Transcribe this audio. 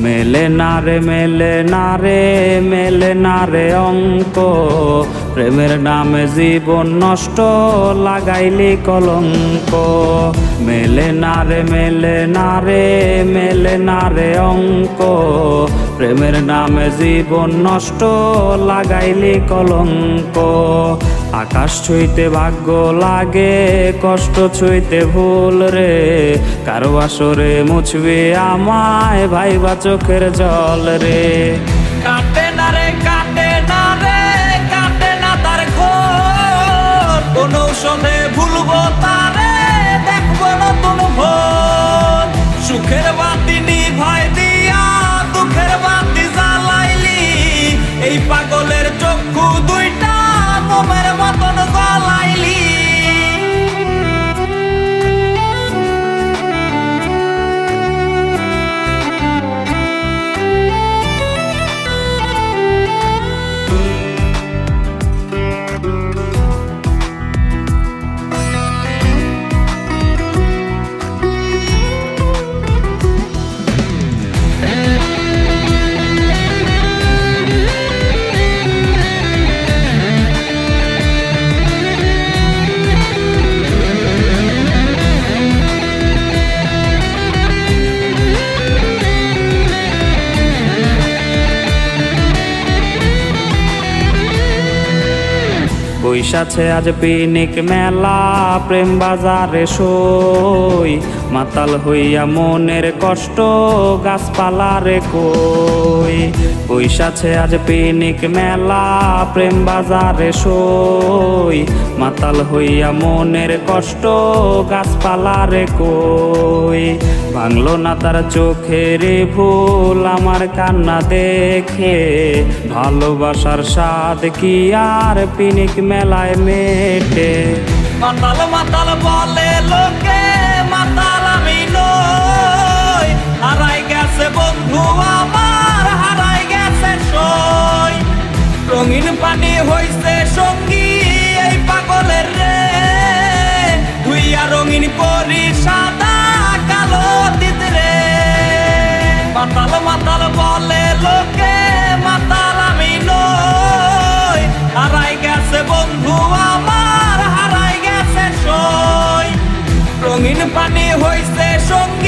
মেলে না রে মেলে না রে মেলে না রে অঙ্ক, প্রেমের নামে জীবন নষ্ট লাগাইলি কলঙ্ক। মেলে না রে মেলে না রে মেলে না রে অঙ্ক, প্রেমের নামে জীবন নষ্ট লাগাইলি কলঙ্ক। আকাশ ছুঁইতে ভাগ্য লাগে, কষ্ট ছুঁইতে ভুল রে, কারো আসরে মুছবে আমায় ভাইবা চোখের জল রে। কাটে না রে কাটে না রে কাটে না তার ঘোর, কোন ঔষধে ভুলবো তারে দেখবো নতুন ভোর। সুখের বাতি নিভাই দিয়া দুঃখের বাতি জ্বালাইলি, এই পাগলের চক্ষু দুইটা মোমের মতন জ্বালাইলি। বৈশাছে আজ পিনিক মেলা, প্রেম বাজারে সই, মাতাল হইয়া মনের কষ্ট গাছপালারে কই। বৈশাছে আজ পিনিক মেলা, প্রেম বাজারে সই, মাতাল হইয়া মনের কষ্ট গাছপালারে কই। ভাঙলো না তার চোখের ভুল আমার কান্না দেখে, ভালোবাসার স্বাদ কি আর পিনিক মেলায় মেটে। মাতাল মাতাল বলে লোকে মাতাল আমি নই, হারাই গেছে বন্ধু আমার হারাই গেছে সই। রঙিন পানি হইছে সঙ্গী এই পাগলের রে, ধুইয়া রঙিন করি সাদা কালো দিত রে। মাতাল মাতাল বলে লোকে মাতাল আমি নই, হারাই গেছে বন্ধু আমার হারাই গেছে সই। রঙিন পানি হইছে সঙ্গী